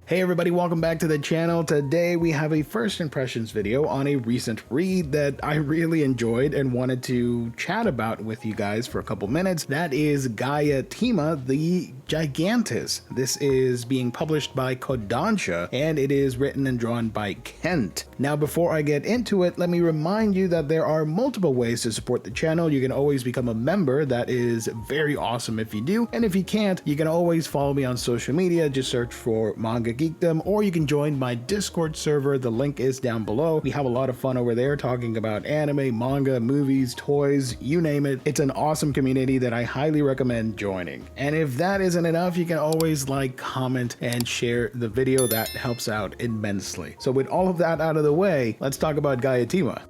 Hey everybody, welcome back to the channel. Today we have a first impressions video on a recent read that I really enjoyed and wanted to chat about with you guys for a couple minutes. That is Gaea-tima, the Gigantus. This is being published by Kodansha and it is written and drawn by Kent. Now before I get into it, let me remind you that there are multiple ways to support the channel. You can always become a member. That is very awesome if you do. And if you can't, you can always follow me on social media. Just search for Manga GEEKDOM, or you can join my Discord server. The link is down below. We have a lot of fun over there talking about anime, manga, movies, toys, you name it. It's an awesome community that I highly recommend joining. And if that isn't enough, you can always like, comment, and share the video. That helps out immensely. So with all of that out of the way, let's talk about Gaea-tima.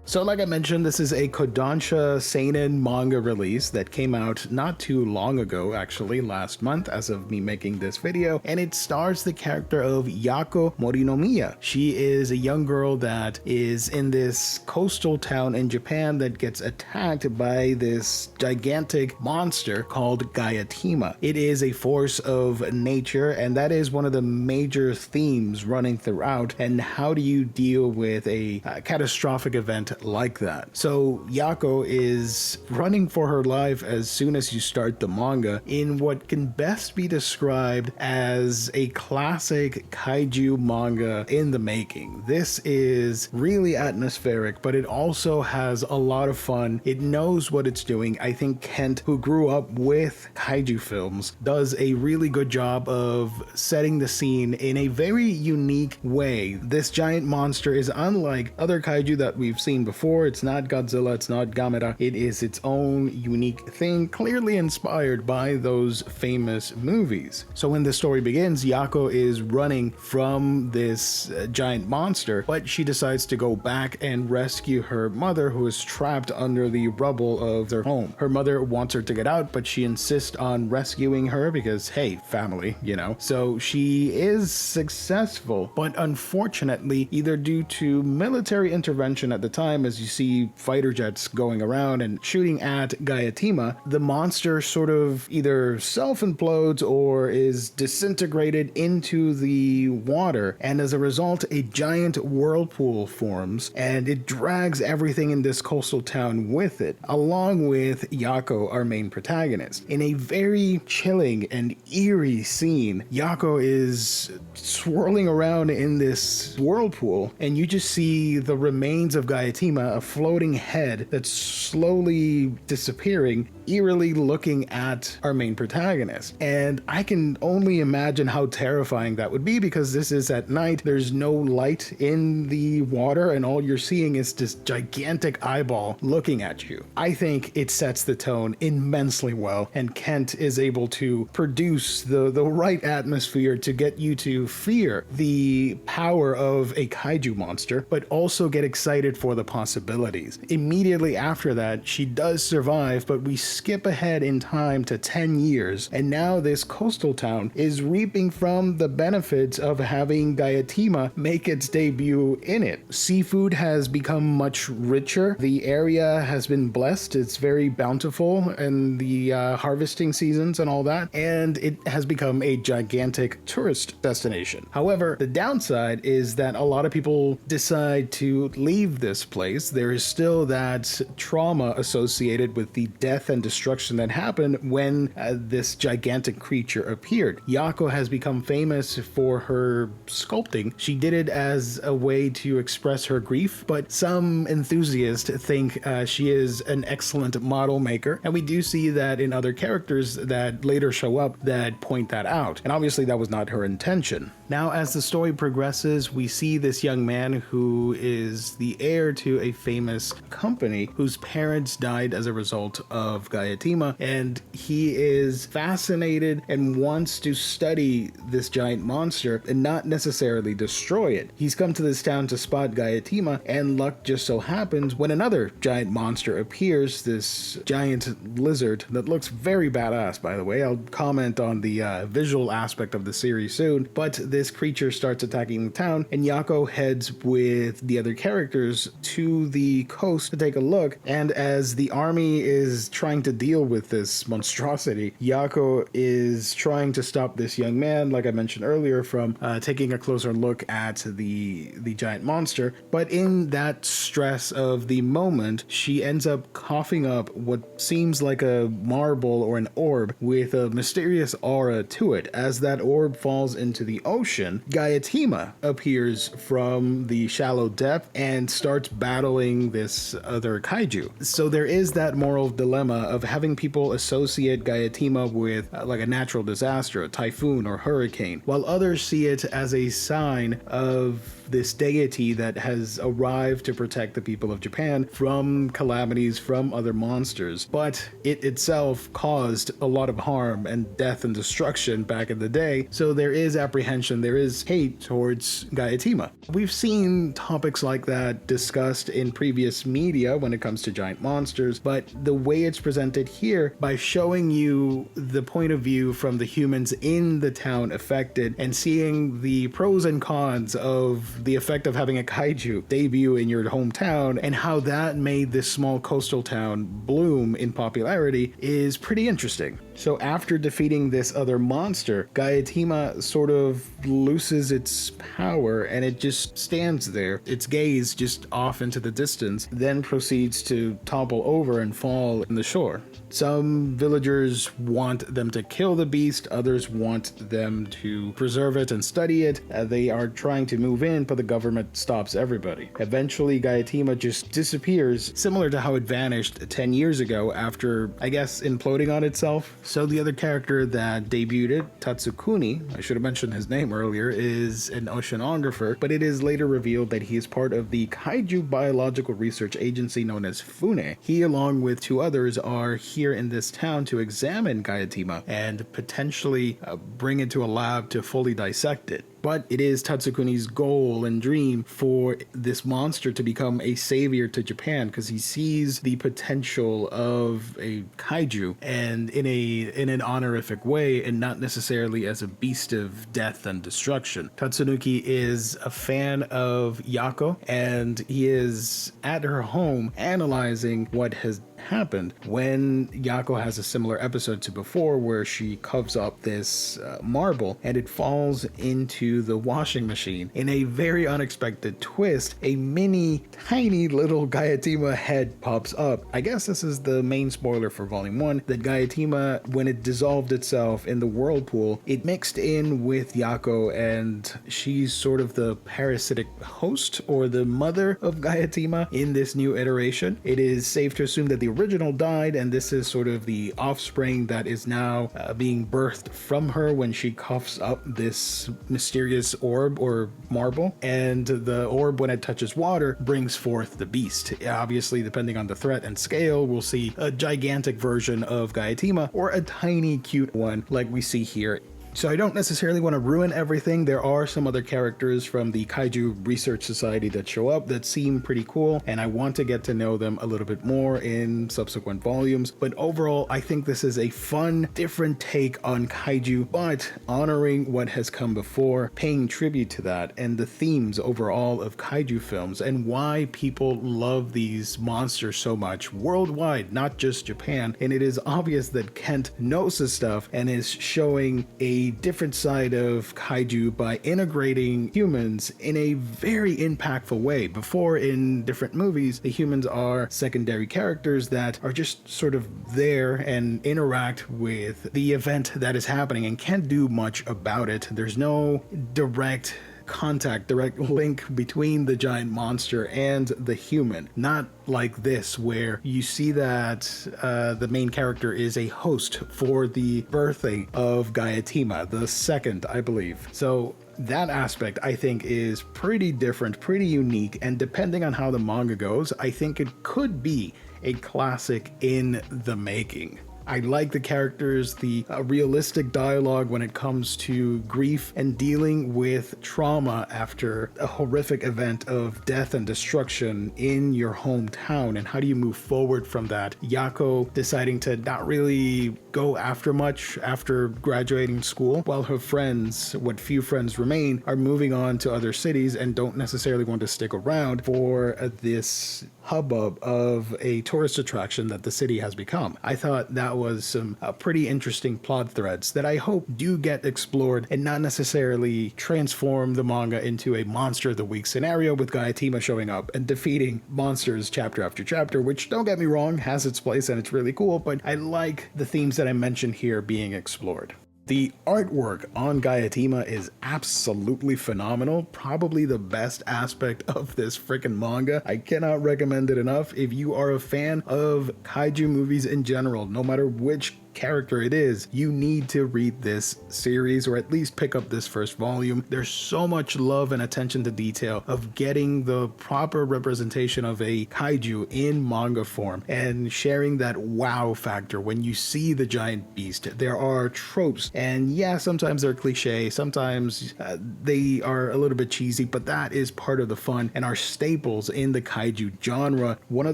So like I mentioned, this is a Kodansha seinen manga release that came out not too long ago, actually last month as of me making this video, and it stars the character of Yako Morinomiya. She is a young girl that is in this coastal town in Japan that gets attacked by this gigantic monster called Gaea-tima. It is a force of nature, and that is one of the major themes running throughout. And how do you deal with a catastrophic event like that? So Yako is running for her life as soon as you start the manga in what can best be described as a classic kaiju manga in the making. This is really atmospheric, but it also has a lot of fun. It knows what it's doing. I think Kent, who grew up with kaiju films, does a really good job of setting the scene in a very unique way. This giant monster is unlike other kaiju that we've seen before. It's not Godzilla, it's not Gamera. It is its own unique thing, clearly inspired by those famous movies. So when the story begins, Yako is running from this giant monster, but she decides to go back and rescue her mother, who is trapped under the rubble of their home. Her mother wants her to get out, but she insists on rescuing her because, hey, family, you know. So she is successful, but unfortunately, either due to military intervention at the time, as you see fighter jets going around and shooting at Gaea-tima, the monster sort of either self-implodes or is disintegrated into the water, and as a result a giant whirlpool forms and it drags everything in this coastal town with it, along with Yako, our main protagonist. In a very chilling and eerie scene, Yako is swirling around in this whirlpool and you just see the remains of Gaea-tima, a floating head that's slowly disappearing, eerily looking at our main protagonist. And I can only imagine how terrifying that would be, because this is at night, there's no light in the water, and all you're seeing is this gigantic eyeball looking at you. I think it sets the tone immensely well, and Kent is able to produce the right atmosphere to get you to fear the power of a kaiju monster, but also get excited for the possibilities. Immediately after that, she does survive, but we skip ahead in time to 10 years, and now this coastal town is reaping from the benefits of having Gaea-tima make its debut in it. Seafood has become much richer. The area has been blessed. It's very bountiful in the harvesting seasons and all that, and it has become a gigantic tourist destination. However, the downside is that a lot of people decide to leave this place. There is still that trauma associated with the death and destruction that happened when this gigantic creature appeared. Yako has become famous for her sculpting. She did it as a way to express her grief, but some enthusiasts think she is an excellent model maker, and we do see that in other characters that later show up that point that out, and obviously that was not her intention. Now as the story progresses, we see this young man who is the heir to a famous company whose parents died as a result of Gaea-tima, and he is fascinated and wants to study this giant monster and not necessarily destroy it. He's come to this town to spot Gaea-tima, and luck just so happens when another giant monster appears, this giant lizard that looks very badass, by the way. I'll comment on the visual aspect of the series soon, but this creature starts attacking the town, and Yako heads with the other characters to to the coast to take a look, and as the army is trying to deal with this monstrosity, Yako is trying to stop this young man, like I mentioned earlier, from taking a closer look at the giant monster. But in that stress of the moment, she ends up coughing up what seems like a marble or an orb with a mysterious aura to it. As that orb falls into the ocean, Gaea-tima appears from the shallow depth and starts battling this other kaiju. So there is that moral dilemma of having people associate Gaea-tima with like a natural disaster, a typhoon or hurricane, while others see it as a sign of this deity that has arrived to protect the people of Japan from calamities, from other monsters. But it itself caused a lot of harm and death and destruction back in the day, so there is apprehension, there is hate towards Gaea-tima. We've seen topics like that discussed in previous media when it comes to giant monsters, but the way it's presented here, by showing you the point of view from the humans in the town affected and seeing the pros and cons of the effect of having a kaiju debut in your hometown and how that made this small coastal town bloom in popularity, is pretty interesting. So after defeating this other monster, Gaea-tima sort of loses its power and it just stands there, its gaze just off into the distance, then proceeds to topple over and fall in the shore. Some villagers want them to kill the beast, others want them to preserve it and study it. They are trying to move in, but the government stops everybody. Eventually, Gaea-tima just disappears, similar to how it vanished 10 years ago after, I guess, imploding on itself. So the other character that debuted, Tatsukuni, I should have mentioned his name earlier, is an oceanographer, but it is later revealed that he is part of the Kaiju biological research agency known as FUNE. He, along with two others, are here in this town to examine Gaea-tima and potentially bring it to a lab to fully dissect it. But it is Tatsukuni's goal and dream for this monster to become a savior to Japan, because he sees the potential of a kaiju and in an honorific way and not necessarily as a beast of death and destruction. Tatsunuki is a fan of Yako, and he is at her home analyzing what has happened when Yako has a similar episode to before, where she coves up this marble and it falls into the washing machine. In a very unexpected twist, a mini tiny little Gaea-tima head pops up. I guess this is the main spoiler for volume 1, that Gaea-tima, when it dissolved itself in the whirlpool, it mixed in with Yako, and she's sort of the parasitic host or the mother of Gaea-tima in this new iteration. It is safe to assume that the original died, and this is sort of the offspring that is now being birthed from her when she coughs up this mysterious orb or marble, and the orb, when it touches water, brings forth the beast. Obviously, depending on the threat and scale, we'll see a gigantic version of Gaea-tima or a tiny cute one like we see here. So I don't necessarily want to ruin everything. There are some other characters from the Kaiju Research Society that show up that seem pretty cool, and I want to get to know them a little bit more in subsequent volumes. But overall, I think this is a fun, different take on Kaiju, but honoring what has come before, paying tribute to that, and the themes overall of Kaiju films, and why people love these monsters so much worldwide, not just Japan. And it is obvious that Kent knows his stuff and is showing a different side of Kaiju by integrating humans in a very impactful way. Before, in different movies, the humans are secondary characters that are just sort of there and interact with the event that is happening and can't do much about it. There's no direct contact, direct link between the giant monster and the human. Not like this, where you see that the main character is a host for the birthday of Gaea-tima, the second, I believe. So that aspect, I think, is pretty different, pretty unique, and depending on how the manga goes, I think it could be a classic in the making. I like the characters, the realistic dialogue when it comes to grief and dealing with trauma after a horrific event of death and destruction in your hometown, and how do you move forward from that. Yako deciding to not really go after much after graduating school, while her friends, what few friends remain, are moving on to other cities and don't necessarily want to stick around for this hubbub of a tourist attraction that the city has become. I thought that was some pretty interesting plot threads that I hope do get explored and not necessarily transform the manga into a monster of the week scenario with Gaea-tima showing up and defeating monsters chapter after chapter, which, don't get me wrong, has its place and it's really cool, but I like the themes that I mentioned here being explored. The artwork on Gaea-tima is absolutely phenomenal, probably the best aspect of this freaking manga. I cannot recommend it enough. If you are a fan of kaiju movies in general, no matter which character it is, you need to read this series or at least pick up this first volume. There's so much love and attention to detail of getting the proper representation of a kaiju in manga form and sharing that wow factor when you see the giant beast. There are tropes, and yeah, sometimes they're cliche, sometimes they are a little bit cheesy, but that is part of the fun and are staples in the kaiju genre. One of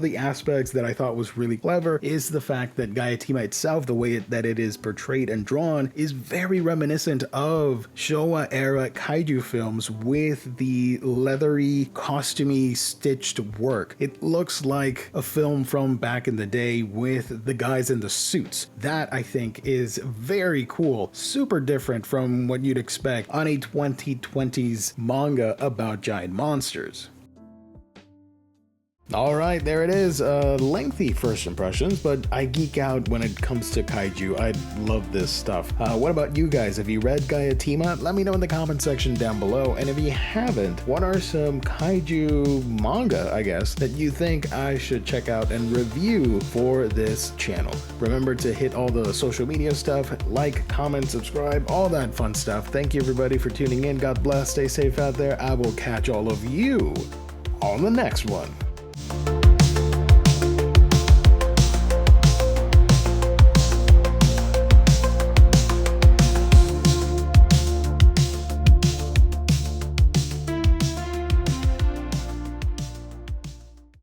the aspects that I thought was really clever is the fact that Gaea-tima itself, the way that it is portrayed and drawn, is very reminiscent of Showa era kaiju films with the leathery, costumey, stitched work. It looks like a film from back in the day with the guys in the suits. That, I think, is very cool, super different from what you'd expect on a 2020s manga about giant monsters. Alright, there it is. Lengthy first impressions, but I geek out when it comes to kaiju. I love this stuff. What about you guys? Have you read Gaea-tima? Let me know in the comment section down below. And if you haven't, what are some kaiju manga, I guess, that you think I should check out and review for this channel? Remember to hit all the social media stuff, like, comment, subscribe, all that fun stuff. Thank you everybody for tuning in. God bless, stay safe out there. I will catch all of you on the next one.